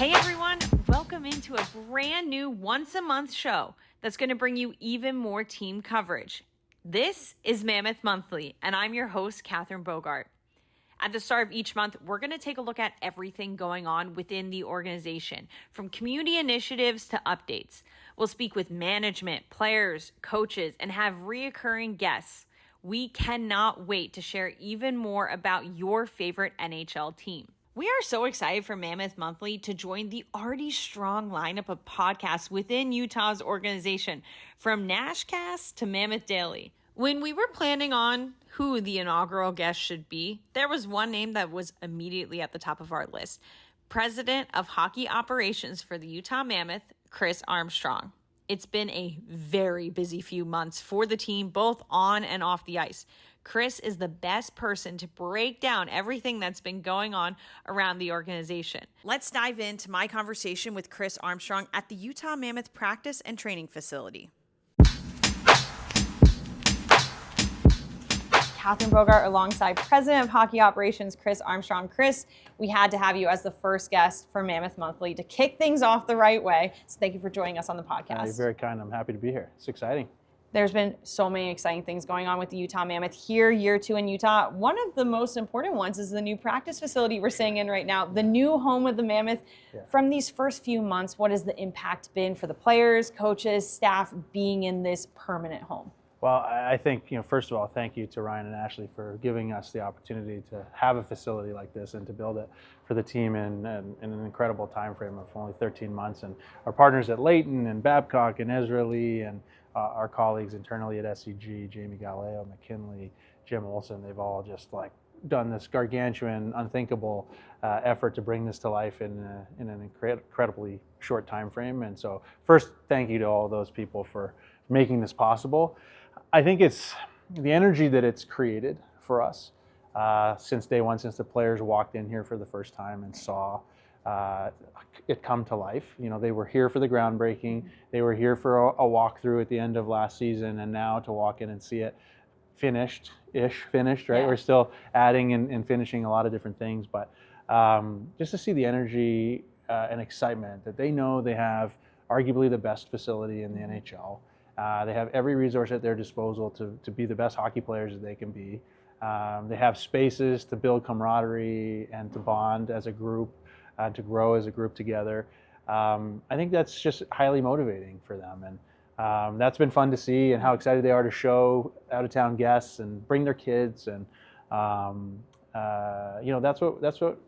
Hey everyone, welcome into a brand new once a month show that's going to bring you even more team coverage. This is Mammoth Monthly, and I'm your host, Catherine Bogart. At the start of each month, we're going to take a look at everything going on within the organization, from community initiatives to updates. We'll speak with management, players, coaches, and have reoccurring guests. We cannot wait to share even more about your favorite NHL team. We are so excited for Mammoth Monthly to join the already strong lineup of podcasts within Utah's organization, from Nashcast to Mammoth Daily. When we were planning on who the inaugural guest should be, there was one name that was immediately at the top of our list: President of Hockey Operations for the Utah Mammoth, Chris Armstrong. It's been a very busy few months for the team, both on and off the ice. Chris is the best person to break down everything that's been going on around the organization. Let's dive into my conversation with Chris Armstrong at the Utah Mammoth Practice and Training Facility. Catherine Bogart alongside President of Hockey Operations, Chris Armstrong. Chris, we had to have you as the first guest for Mammoth Monthly to kick things off the right way. So thank you for joining us on the podcast. You're very kind. I'm happy to be here. It's exciting. There's been so many exciting things going on with the Utah Mammoth here, year two in Utah. One of the most important ones is the new practice facility we're sitting in right now, the new home of the Mammoth. Yeah. From these first few months, what has the impact been for the players, coaches, staff being in this permanent home? Well, I think, first of all, thank you to Ryan and Ashley for giving us the opportunity to have a facility like this and to build it for the team in an incredible time frame of only 13 months. And our partners at Layton and Babcock and Ezra Lee and our colleagues internally at SEG, Jamie Galeo, McKinley, Jim Olson, they've all just done this gargantuan, unthinkable effort to bring this to life in an incredibly short time frame. And so first, thank you to all those people for making this possible. I think it's the energy that it's created for us since day one, since the players walked in here for the first time and saw it come to life. They were here for the groundbreaking. They were here for a walkthrough at the end of last season, and now to walk in and see it finished, right? Yeah. We're still adding and finishing a lot of different things, but just to see the energy and excitement that they know they have arguably the best facility in the NHL. They have every resource at their disposal to be the best hockey players that they can be. They have spaces to build camaraderie and to bond as a group, to grow as a group together. I think that's just highly motivating for them, and that's been fun to see, and how excited they are to show out-of-town guests and bring their kids, and that's what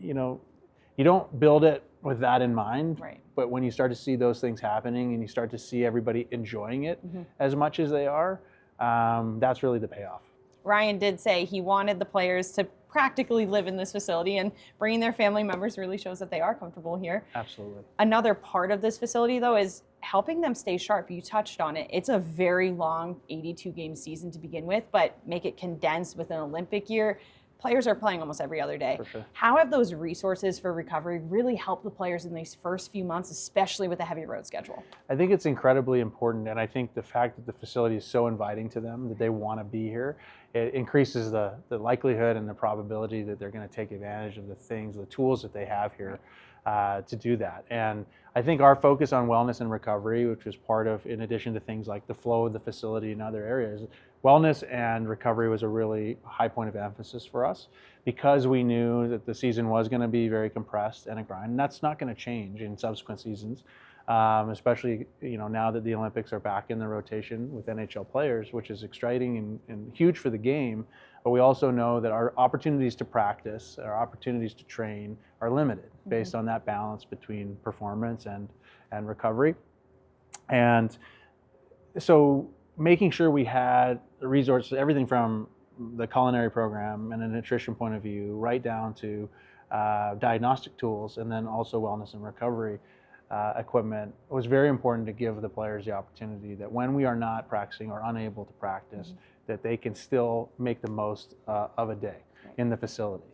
you don't build it with that in mind, right? But when you start to see those things happening and you start to see everybody enjoying it as much as they are, that's really the payoff. Ryan did say he wanted the players to practically live in this facility, and bringing their family members really shows that they are comfortable here. Absolutely. Another part of this facility, though, is helping them stay sharp. You touched on it. It's a very long 82-game season to begin with, but make it condensed with an Olympic year. Players are playing almost every other day. For sure. How have those resources for recovery really helped the players in these first few months, especially with a heavy road schedule? I think it's incredibly important, and I think the fact that the facility is so inviting to them, that they want to be here, it increases the likelihood and the probability that they're going to take advantage of the tools that they have here to do that. And I think our focus on wellness and recovery, which was part of, in addition to things like the flow of the facility and other areas, wellness and recovery was a really high point of emphasis for us, because we knew that the season was going to be very compressed and a grind, and that's not going to change in subsequent seasons, especially now that the Olympics are back in the rotation with NHL players, which is exciting and huge for the game. But we also know that our opportunities to practice, our opportunities to train are limited based on that balance between performance and recovery. And so making sure we had the resources, everything from the culinary program and a nutrition point of view, right down to diagnostic tools, and then also wellness and recovery equipment, was very important to give the players the opportunity that when we are not practicing or unable to practice, that they can still make the most of a day in the facility.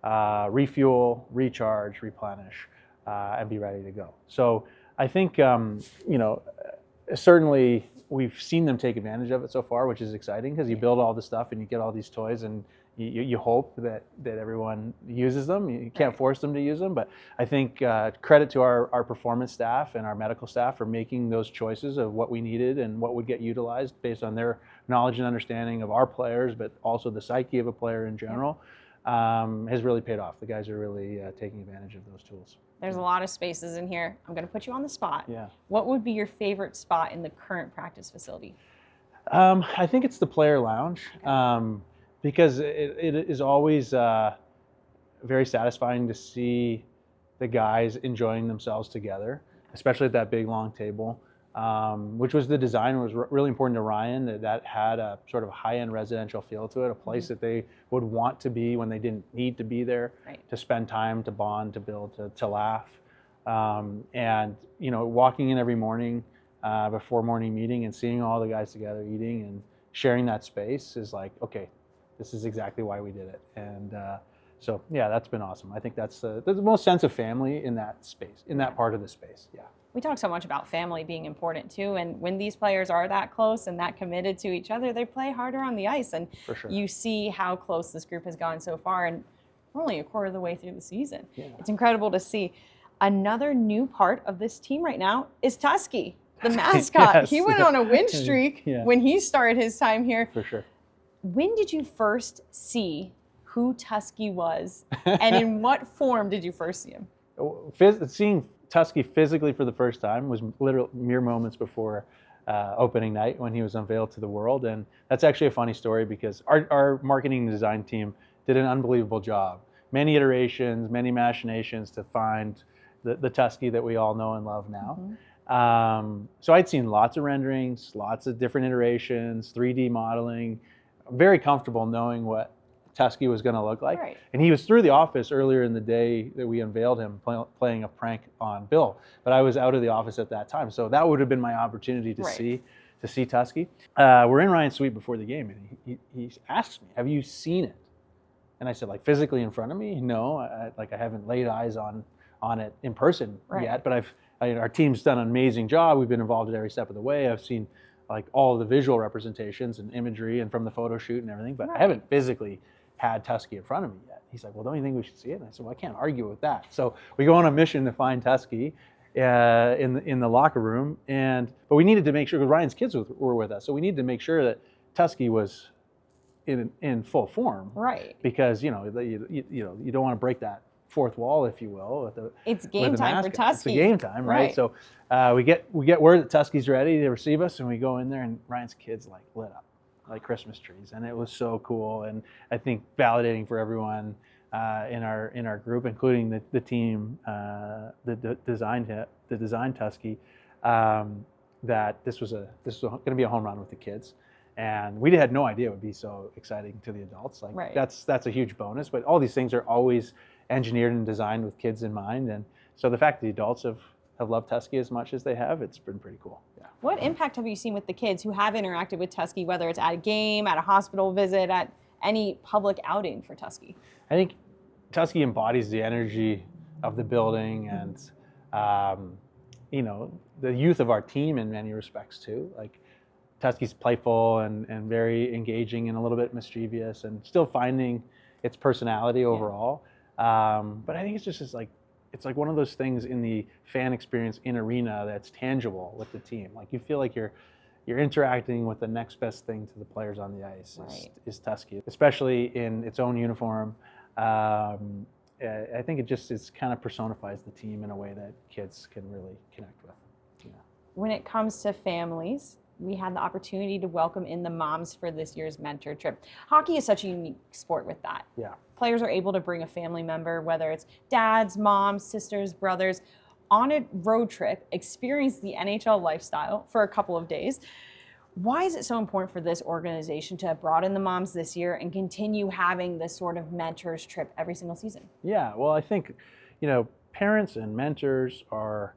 Refuel, recharge, replenish, and be ready to go. So I think, certainly we've seen them take advantage of it so far, which is exciting, because you build all this stuff and you get all these toys and you hope that everyone uses them. You can't force them to use them, but I think credit to our performance staff and our medical staff for making those choices of what we needed and what would get utilized based on their knowledge and understanding of our players, but also the psyche of a player in general, has really paid off. The guys are really taking advantage of those tools. There's a lot of spaces in here. I'm going to put you on the spot. Yeah. What would be your favorite spot in the current practice facility? I think it's the player lounge. Because it is always very satisfying to see the guys enjoying themselves together, especially at that big long table, which was the design was really important to Ryan, that had a sort of high-end residential feel to it, a place that they would want to be when they didn't need to be there, to spend time, to bond, to build, to laugh. And, walking in every morning before morning meeting and seeing all the guys together eating and sharing that space is like, okay, this is exactly why we did it. And so, yeah, that's been awesome. I think that's the most sense of family in that space, in that part of the space. Yeah. We talk so much about family being important too. And when these players are that close and that committed to each other, they play harder on the ice. And for sure, you see how close this group has gone so far. And we're only a quarter of the way through the season. Yeah. It's incredible to see. Another new part of this team right now is Tusky, the mascot. Yes. He went on a win streak when he started his time here. For sure. When did you first see who Tusky was, and in what form did you first see him? Seeing Tusky physically for the first time was literally mere moments before opening night when he was unveiled to the world. And that's actually a funny story because our marketing and design team did an unbelievable job. Many iterations, many machinations to find the Tusky that we all know and love now. So I'd seen lots of renderings, lots of different iterations, 3D modeling. Very comfortable knowing what Tusky was going to look like. Right. And he was through the office earlier in the day that we unveiled him playing a prank on Bill. But I was out of the office at that time. So that would have been my opportunity to see Tusky. We're in Ryan's suite before the game, and he asks me, have you seen it? And I said, like, physically in front of me? No, I haven't laid eyes on it in person yet. But our team's done an amazing job. We've been involved at every step of the way. I've seen like all of the visual representations and imagery and from the photo shoot and everything, but I haven't physically had Tusky in front of me yet. He's like, well, don't you think we should see it? And I said, well, I can't argue with that. So we go on a mission to find Tusky in the locker room, but we needed to make sure, because Ryan's kids were with us, so we needed to make sure that Tusky was in full form, because you don't want to break that fourth wall, if you will. It's game time for Tusky. It's a game time, right? So we get word that Tusky's ready to receive us, and we go in there, and Ryan's kids like lit up like Christmas trees, and it was so cool, and I think validating for everyone in our group, including the team that designed Tusky, that this was going to be a home run with the kids. And we had no idea it would be so exciting to the adults. Like that's a huge bonus. But all these things are always engineered and designed with kids in mind. And so the fact that the adults have loved Tusky as much as they have, it's been pretty cool. Yeah. What impact have you seen with the kids who have interacted with Tusky, whether it's at a game, at a hospital visit, at any public outing for Tusky? I think Tusky embodies the energy of the building and the youth of our team in many respects too. Like, Tusky's playful and very engaging and a little bit mischievous and still finding its personality overall. But I think it's like one of those things in the fan experience in arena that's tangible with the team. Like, you feel like you're interacting with the next best thing to the players on the ice is Tusky, especially in its own uniform. I think it kind of personifies the team in a way that kids can really connect with. Yeah. When it comes to families, we had the opportunity to welcome in the moms for this year's mentor trip. Hockey is such a unique sport with that. Yeah. Players are able to bring a family member, whether it's dads, moms, sisters, brothers, on a road trip, experience the NHL lifestyle for a couple of days. Why is it so important for this organization to have brought in the moms this year and continue having this sort of mentors trip every single season? Yeah, well, I think, parents and mentors are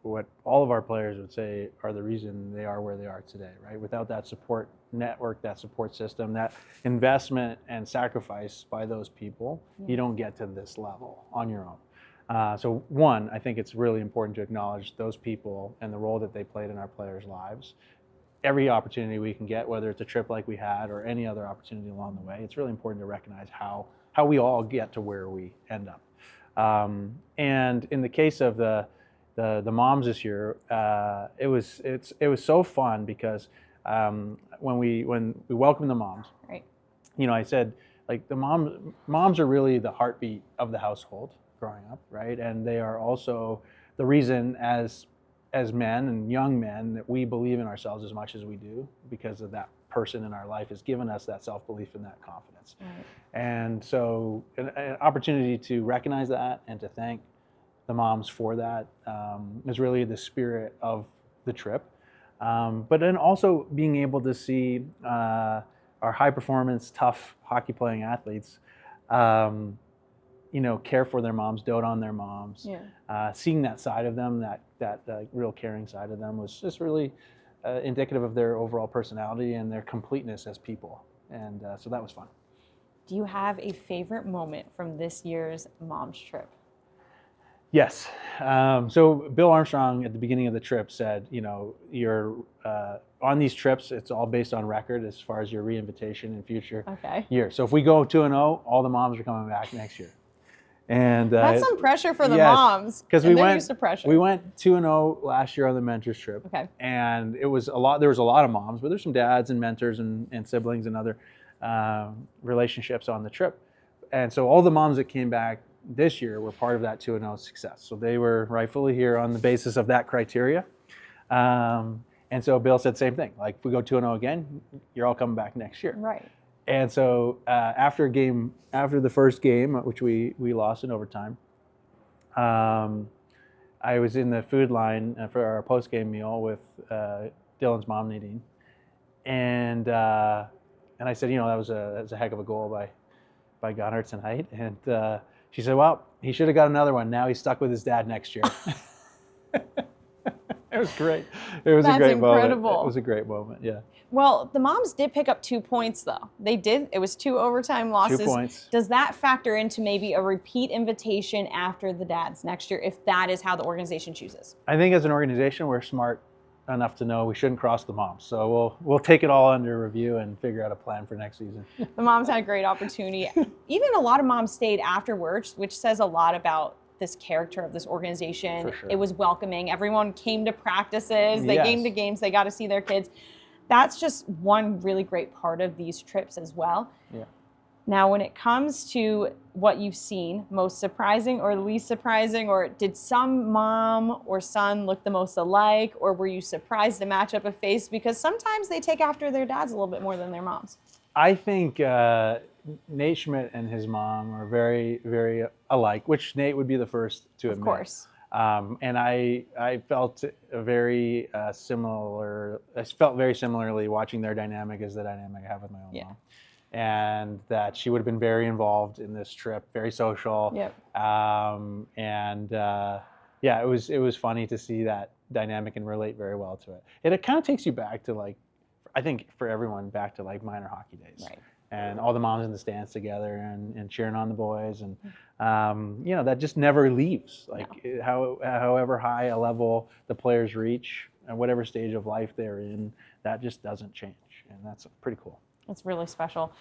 what all of our players would say are the reason they are where they are today, right? Without that support network, that support system, that investment and sacrifice by those people, you don't get to this level on your own. So one, I think it's really important to acknowledge those people and the role that they played in our players' lives every opportunity we can get, whether it's a trip like we had or any other opportunity along the way. It's really important to recognize how we all get to where we end up. And in the case of the moms this year, it was so fun because when we welcomed the moms, Right. you know, I said, like, the moms are really the heartbeat of the household growing up, right? And they are also the reason as men and young men that we believe in ourselves as much as we do, because of that person in our life has given us that self-belief and that confidence. Right. And so an opportunity to recognize that and to thank the moms for that is really the spirit of the trip. But then also being able to see our high performance, tough hockey playing athletes, you know, care for their moms, dote on their moms. Yeah. Seeing that side of them, that real caring side of them, was just really indicative of their overall personality and their completeness as people. And so that was fun. Do you have a favorite moment from this year's mom's trip? Yes. So Bill Armstrong at the beginning of the trip said, you know, you're on these trips, it's all based on record as far as your re-invitation in future years. So if we go 2-0, all the moms are coming back next year. And that's some pressure for the yes, moms, because they're used to pressure. We went 2-0 last year on the mentors trip. Okay. And it was a lot. There was a lot of moms, but there's some dads and mentors and siblings and other relationships on the trip. And so all the moms that came back this year were part of that 2-0 success. So they were rightfully here on the basis of that criteria. And so Bill said same thing. Like, if we go 2-0 again, you're all coming back next year. Right. And so after the first game, which we lost in overtime, I was in the food line for our post-game meal with Dylan's mom, Nadine, and I said, you know, that was a heck of a goal by Gunnar tonight. And she said, well, he should have got another one. Now he's stuck with his dad next year. It was great. It was a great moment. It was a great moment. Yeah. Well, the moms did pick up 2 points, though. They did. It was 2 overtime losses. 2 points. Does that factor into maybe a repeat invitation after the dads next year, if that is how the organization chooses? I think as an organization, we're smart enough to know we shouldn't cross the moms. So we'll take it all under review and figure out a plan for next season. The moms had a great opportunity. Even a lot of moms stayed afterwards, which says a lot about this character of this organization. For sure. It was welcoming. Everyone came to practices. They came to games. They got to see their kids. That's just one really great part of these trips as well. Yeah. Now, when it comes to what you've seen, most surprising or least surprising, or did some mom or son look the most alike, or were you surprised to match up a face? Because sometimes they take after their dads a little bit more than their moms. I think Nate Schmidt and his mom are very, very alike, which Nate would be the first to admit. Of course. And I felt very similar. I felt very similarly watching their dynamic as the dynamic I have with my own mom. And that she would have been very involved in this trip, very social. Yep. Yeah, it was funny to see that dynamic and relate very well to it. It kind of takes you back to, like, I think for everyone, back to like minor hockey days. Right. And all the moms in the stands together and cheering on the boys, and you know, that just never leaves. Like, however high a level the players reach and whatever stage of life they're in, that just doesn't change, and that's pretty cool. It's really special.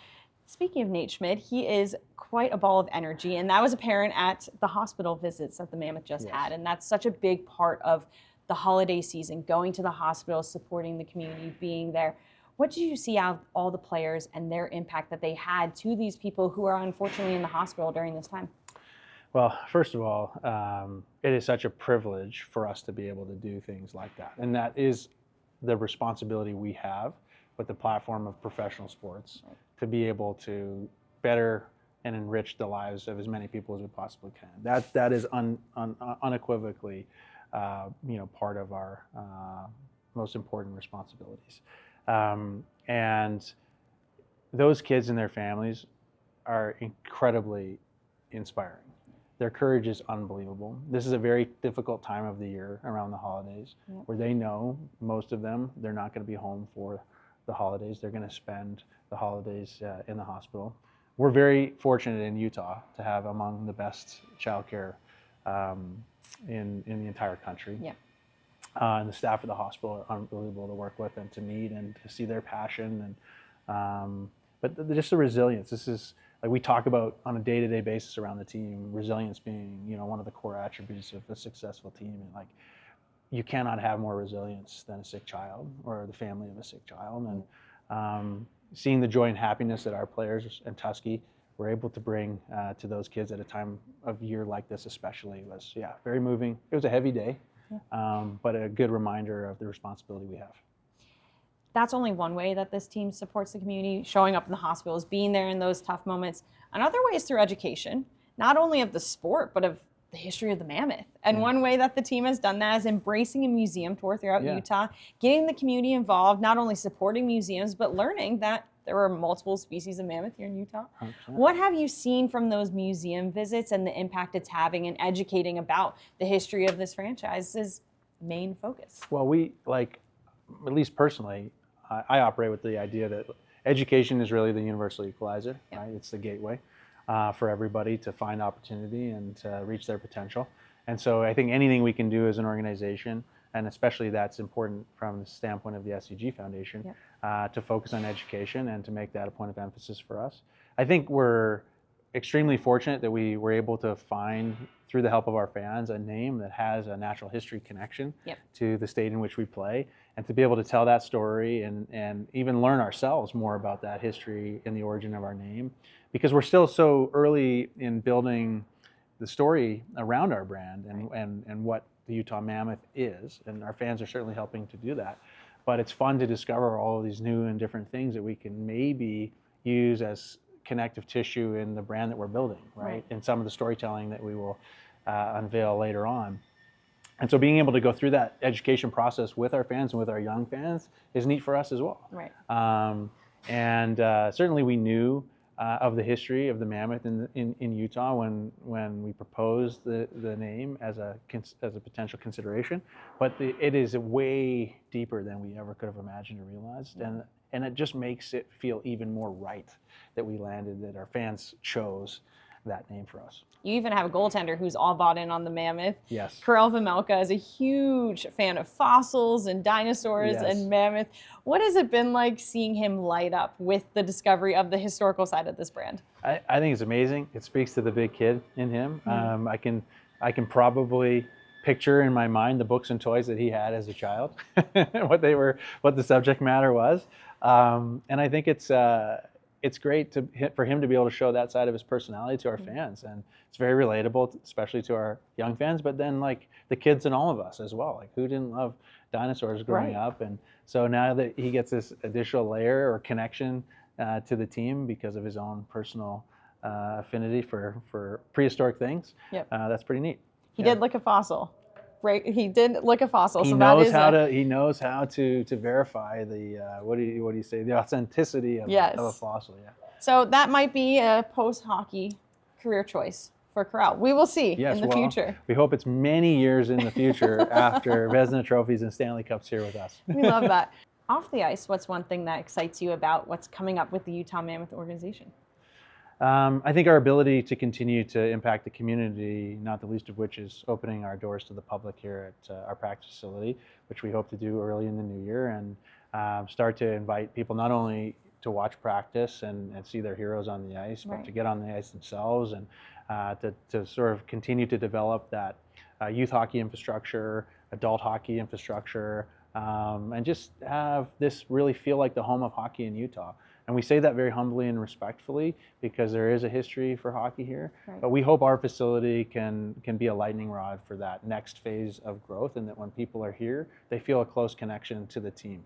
Speaking of Nate Schmidt, he is quite a ball of energy, and that was apparent at the hospital visits that the Mammoth just had, and that's such a big part of the holiday season, going to the hospital, supporting the community, being there. What did you see out of all the players and their impact that they had to these people who are unfortunately in the hospital during this time? Well, first of all, it is such a privilege for us to be able to do things like that. And that is the responsibility we have with the platform of professional sports, to be able to better and enrich the lives of as many people as we possibly can. That is unequivocally you know, part of our most important responsibilities. And those kids and their families are incredibly inspiring. Their courage is unbelievable. This is a very difficult time of the year around the holidays, where they know, most of them, they're not going to be home for the holidays. They're going to spend the holidays in the hospital. We're very fortunate in Utah to have among the best childcare in the entire country. Yeah. And the staff of the hospital are unbelievable to work with and to meet and to see their passion. And but just the resilience. This is like we talk about on a day-to-day basis around the team. Resilience being, one of the core attributes of a successful team. And like you cannot have more resilience than a sick child or the family of a sick child. And seeing the joy and happiness that our players and Tusky were able to bring to those kids at a time of year like this, especially, was very moving. It was a heavy day. But a good reminder of the responsibility we have. That's only one way that this team supports the community, showing up in the hospitals, being there in those tough moments. Another way is through education, not only of the sport, but of the history of the Mammoth. And one way that the team has done that is embracing a museum tour throughout Utah, getting the community involved, not only supporting museums, but learning that there are multiple species of mammoth here in Utah. 100%. What have you seen from those museum visits and the impact it's having in educating about the history of this franchise's main focus? Well, at least personally, I operate with the idea that education is really the universal equalizer, right? It's the gateway for everybody to find opportunity and to reach their potential. And so I think anything we can do as an organization, and especially that's important from the standpoint of the SCG Foundation, to focus on education and to make that a point of emphasis for us. I think we're extremely fortunate that we were able to find, through the help of our fans, a name that has a natural history connection to the state in which we play, and to be able to tell that story and even learn ourselves more about that history and the origin of our name, because we're still so early in building the story around our brand and what the Utah Mammoth is, and our fans are certainly helping to do that. But it's fun to discover all of these new and different things that we can maybe use as connective tissue in the brand that we're building, right? And some of the storytelling that we will unveil later on. And so being able to go through that education process with our fans and with our young fans is neat for us as well. Right. Certainly we knew of the history of the Mammoth in Utah when we proposed the name as a potential consideration, but it is way deeper than we ever could have imagined or realized, and it just makes it feel even more right that we landed, that our fans chose that name for us. You even have a goaltender who's all bought in on the Mammoth. Yes. Karel Vejmelka is a huge fan of fossils and dinosaurs and mammoth. What has it been like seeing him light up with the discovery of the historical side of this brand? I think it's amazing. It speaks to the big kid in him. I can probably picture in my mind the books and toys that he had as a child, what the subject matter was, and I think it's great for him to be able to show that side of his personality to our fans, and it's very relatable, especially to our young fans, but then like the kids and all of us as well. Like, who didn't love dinosaurs growing up? And so now that he gets this additional layer or connection to the team because of his own personal affinity for prehistoric things, that's pretty neat. He did look a fossil. Right, he did look a fossil. He knows how to verify the what do you say, the authenticity of a fossil. Yeah. So that might be a post-hockey career choice for Karel. We will see in the future. We hope it's many years in the future after Vezina trophies and Stanley Cups here with us. We love that. Off the ice, what's one thing that excites you about what's coming up with the Utah Mammoth organization? I think our ability to continue to impact the community, not the least of which is opening our doors to the public here at our practice facility, which we hope to do early in the new year, and start to invite people not only to watch practice and see their heroes on the ice, but to get on the ice themselves and to sort of continue to develop that youth hockey infrastructure, adult hockey infrastructure, and just have this really feel like the home of hockey in Utah. And we say that very humbly and respectfully because there is a history for hockey here. Right. But we hope our facility can be a lightning rod for that next phase of growth, and that when people are here, they feel a close connection to the team.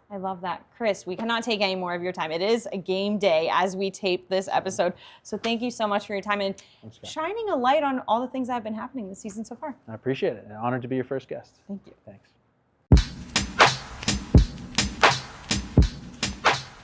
I love that. Chris, we cannot take any more of your time. It is a game day as we tape this episode. So thank you so much for your time and shining a light on all the things that have been happening this season so far. I appreciate it. Honored to be your first guest. Thank you. Thanks.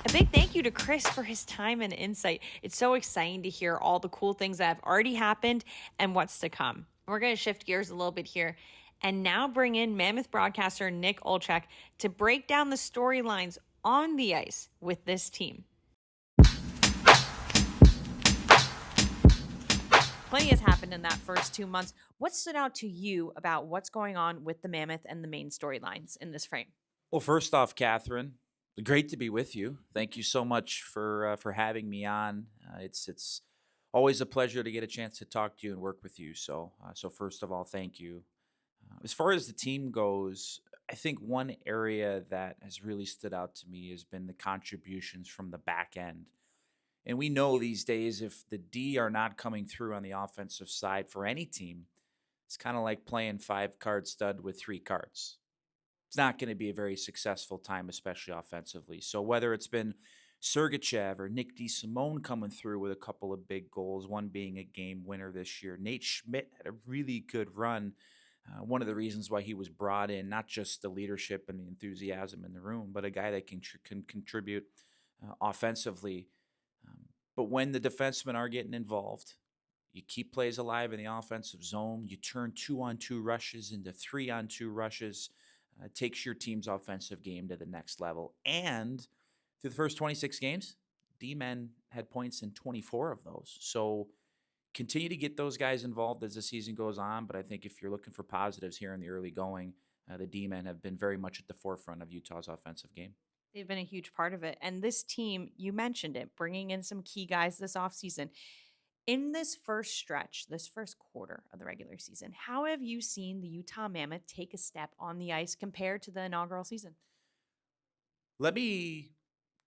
A big thank you to Chris for his time and insight. It's so exciting to hear all the cool things that have already happened and what's to come. We're going to shift gears a little bit here and now bring in Mammoth broadcaster Nick Olczyk to break down the storylines on the ice with this team. plenty has happened in that first 2 months. What stood out to you about what's going on with the Mammoth and the main storylines in this frame? Well, first off, Catherine, great to be with you. Thank you so much for having me on. It's always a pleasure to get a chance to talk to you and work with you. So first of all, thank you. As far as the team goes, I think one area that has really stood out to me has been the contributions from the back end. And we know these days if the D are not coming through on the offensive side for any team, it's kind of like playing 5-card stud with 3 cards. It's not going to be a very successful time, especially offensively. So whether it's been Sergachev or Nick DeSimone coming through with a couple of big goals, one being a game winner this year. Nate Schmidt had a really good run. One of the reasons why he was brought in, not just the leadership and the enthusiasm in the room, but a guy that can contribute offensively. But when the defensemen are getting involved, you keep plays alive in the offensive zone. You turn 2-on-2 rushes into 3-on-2 rushes. Takes your team's offensive game to the next level. And through the first 26 games, D-men had points in 24 of those. So continue to get those guys involved as the season goes on. But I think if you're looking for positives here in the early going, the D-men have been very much at the forefront of Utah's offensive game. They've been a huge part of it. And this team, you mentioned it, bringing in some key guys this offseason. In this first stretch, this first quarter of the regular season, how have you seen the Utah Mammoth take a step on the ice compared to the inaugural season? Let me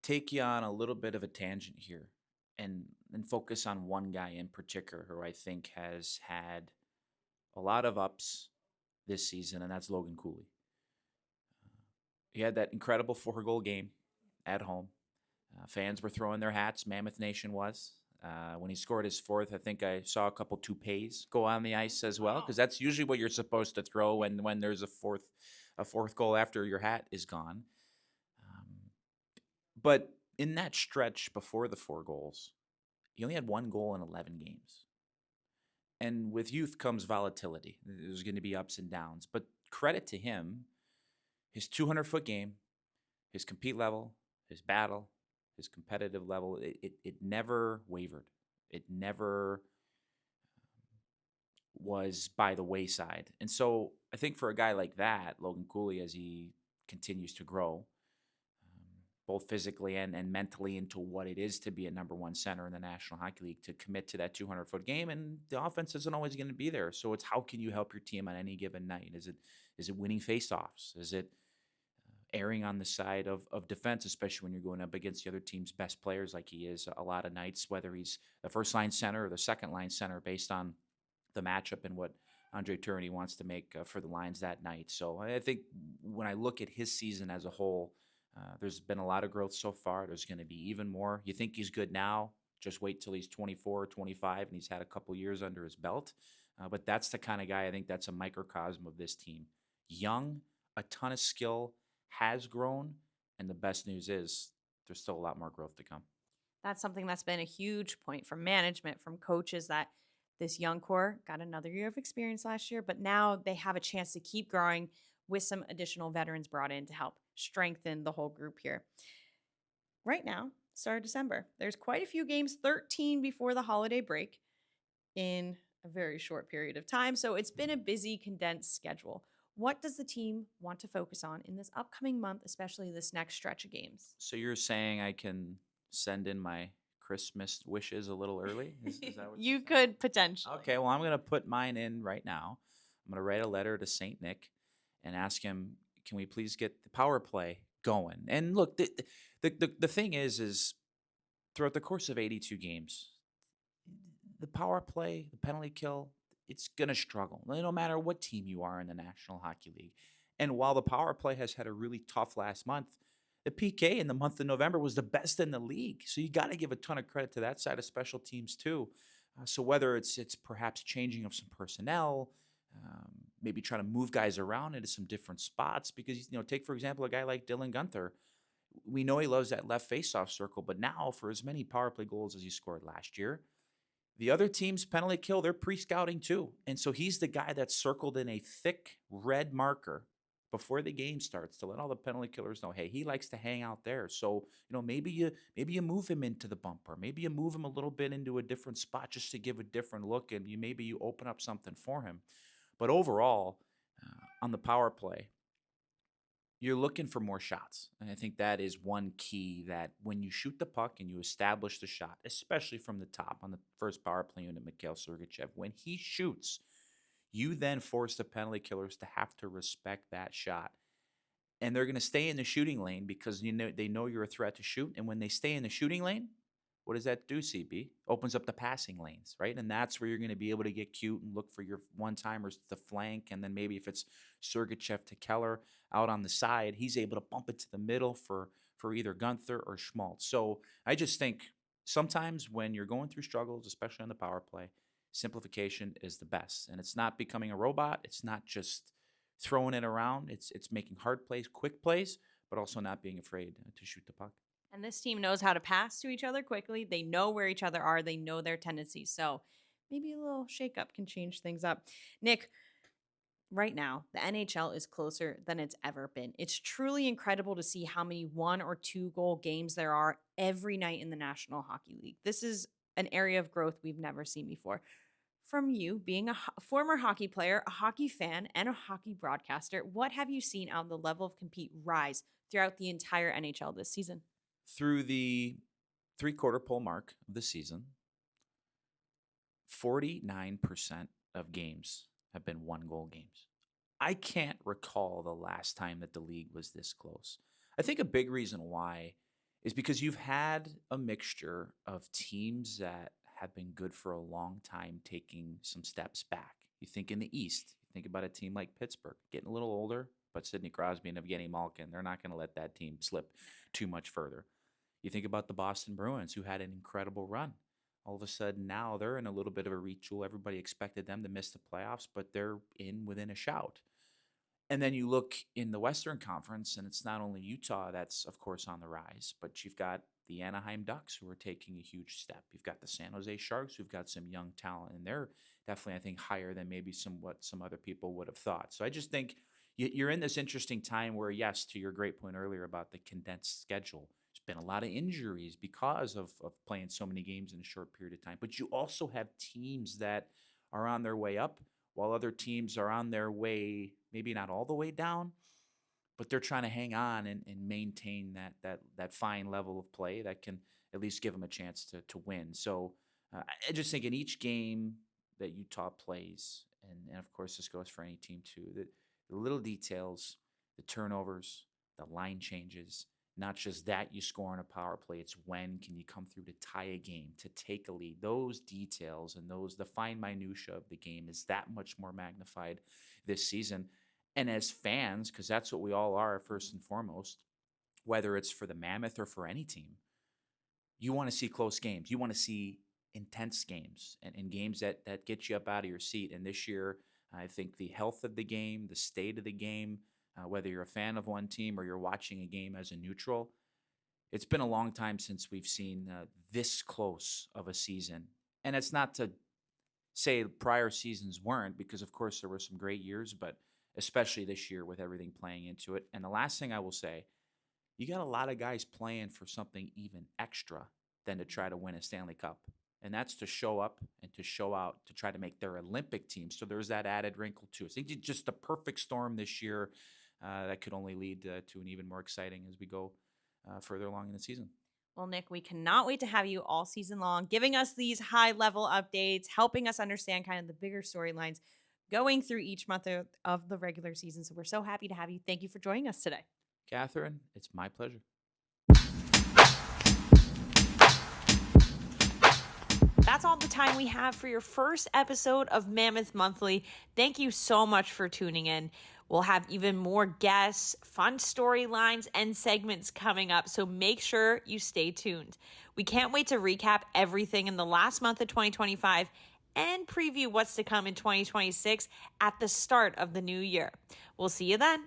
take you on a little bit of a tangent here and focus on one guy in particular who I think has had a lot of ups this season, and that's Logan Cooley. He had that incredible 4-goal game at home. Fans were throwing their hats. Mammoth Nation was. When he scored his 4th, I think I saw a couple toupees go on the ice as well, because that's usually what you're supposed to throw when there's a fourth goal after your hat is gone. But in that stretch before the 4 goals, he only had 1 goal in 11 games. And with youth comes volatility. There's going to be ups and downs. But credit to him, his 200-foot game, his compete level, his battle, his competitive level, it never wavered. It never was by the wayside. And so I think for a guy like that, Logan Cooley, as he continues to grow, both physically and mentally into what it is to be a number 1 center in the National Hockey League, to commit to that 200-foot game, and the offense isn't always going to be there. So it's how can you help your team on any given night? Is it winning faceoffs? Is it erring on the side of defense, especially when you're going up against the other team's best players like he is a lot of nights, whether he's the first-line center or the second-line center based on the matchup and what Andre Tourigny wants to make for the lines that night. So I think when I look at his season as a whole, there's been a lot of growth so far. There's going to be even more. You think he's good now, just wait till he's 24 or 25 and he's had a couple years under his belt. But that's the kind of guy, I think that's a microcosm of this team. Young, a ton of skill, has grown, and the best news is there's still a lot more growth to come. That's something that's been a huge point from management, from coaches, that this young core got another year of experience last year, but now they have a chance to keep growing with some additional veterans brought in to help strengthen the whole group here. Right now, start of December, there's quite a few games, 13 before the holiday break in a very short period of time. So it's been a busy, condensed schedule. What does the team want to focus on in this upcoming month, especially this next stretch of games? So you're saying I can send in my Christmas wishes a little early? Is that what You could potentially. Okay, well, I'm going to put mine in right now. I'm going to write a letter to St. Nick and ask him, can we please get the power play going? And look, the thing is throughout the course of 82 games, the power play, the penalty kill, it's going to struggle, no matter what team you are in the National Hockey League. And while the power play has had a really tough last month, the PK in the month of November was the best in the league. So you got to give a ton of credit to that side of special teams too. So whether it's perhaps changing of some personnel, maybe trying to move guys around into some different spots, because, take, for example, a guy like Dylan Guenther. We know he loves that left faceoff circle, but now for as many power play goals as he scored last year, the other team's penalty kill, they're pre-scouting too. And so he's the guy that's circled in a thick red marker before the game starts to let all the penalty killers know, hey, he likes to hang out there. So, maybe you move him into the bumper. Maybe you move him a little bit into a different spot just to give a different look, and maybe you open up something for him. But overall, on the power play, you're looking for more shots. And I think that is one key, that when you shoot the puck and you establish the shot, especially from the top on the first power play unit, Mikhail Sergachev, when he shoots, you then force the penalty killers to have to respect that shot. And they're going to stay in the shooting lane because they know you're a threat to shoot. And when they stay in the shooting lane, what does that do, CB? Opens up the passing lanes, right? And that's where you're going to be able to get cute and look for your one-timers to flank. And then maybe if it's Sergachev to Keller out on the side, he's able to bump it to the middle for either Gunther or Schmaltz. So I just think sometimes when you're going through struggles, especially on the power play, simplification is the best. And it's not becoming a robot. It's not just throwing it around. It's making hard plays, quick plays, but also not being afraid to shoot the puck. And this team knows how to pass to each other quickly. They know where each other are. They know their tendencies. So maybe a little shakeup can change things up. Nick, right now, the NHL is closer than it's ever been. It's truly incredible to see how many 1 or 2 goal games there are every night in the National Hockey League. This is an area of growth we've never seen before. From you, being a former hockey player, a hockey fan, and a hockey broadcaster, what have you seen on the level of compete rise throughout the entire NHL this season? Through the 3/4 pole mark of the season, 49% of games have been 1-goal games. I can't recall the last time that the league was this close. I think a big reason why is because you've had a mixture of teams that have been good for a long time taking some steps back. You think in the East, you think about a team like Pittsburgh, getting a little older, but Sidney Crosby and Evgeny Malkin, they're not going to let that team slip too much further. You think about the Boston Bruins, who had an incredible run. All of a sudden now they're in a little bit of a retool. Everybody expected them to miss the playoffs, but they're within a shout. And then you look in the Western Conference, and it's not only Utah that's, of course, on the rise, but you've got the Anaheim Ducks, who are taking a huge step. You've got the San Jose Sharks, who've got some young talent, and they're definitely, I think, higher than maybe some other people would have thought. So I just think you're in this interesting time where, yes, to your great point earlier about the condensed schedule, there's been a lot of injuries because of playing so many games in a short period of time. But you also have teams that are on their way up, while other teams are on their way, maybe not all the way down, but they're trying to hang on and maintain that fine level of play that can at least give them a chance to win. So I just think in each game that Utah plays, and of course this goes for any team too, the little details, the turnovers, the line changes, not just that you score on a power play, it's when can you come through to tie a game, to take a lead. Those details and the fine minutia of the game is that much more magnified this season. And as fans, because that's what we all are first and foremost, whether it's for the Mammoth or for any team, you want to see close games. You want to see intense games and games that get you up out of your seat. And this year, I think the health of the game, the state of the game, whether you're a fan of one team or you're watching a game as a neutral, it's been a long time since we've seen this close of a season. And it's not to say prior seasons weren't, because of course there were some great years, but especially this year with everything playing into it. And the last thing I will say, you got a lot of guys playing for something even extra than to try to win a Stanley Cup. And that's to show up and to show out, to try to make their Olympic team. So there's that added wrinkle too. I think it's just a perfect storm this year that could only lead to an even more exciting as we go further along in the season. Well, Nick, we cannot wait to have you all season long, giving us these high-level updates, helping us understand kind of the bigger storylines going through each month of the regular season. So we're so happy to have you. Thank you for joining us today. Catherine, it's my pleasure. That's all the time we have for your first episode of Mammoth Monthly. Thank you so much for tuning in. We'll have even more guests, fun storylines, and segments coming up, so make sure you stay tuned. We can't wait to recap everything in the last month of 2025 and preview what's to come in 2026 at the start of the new year. We'll see you then.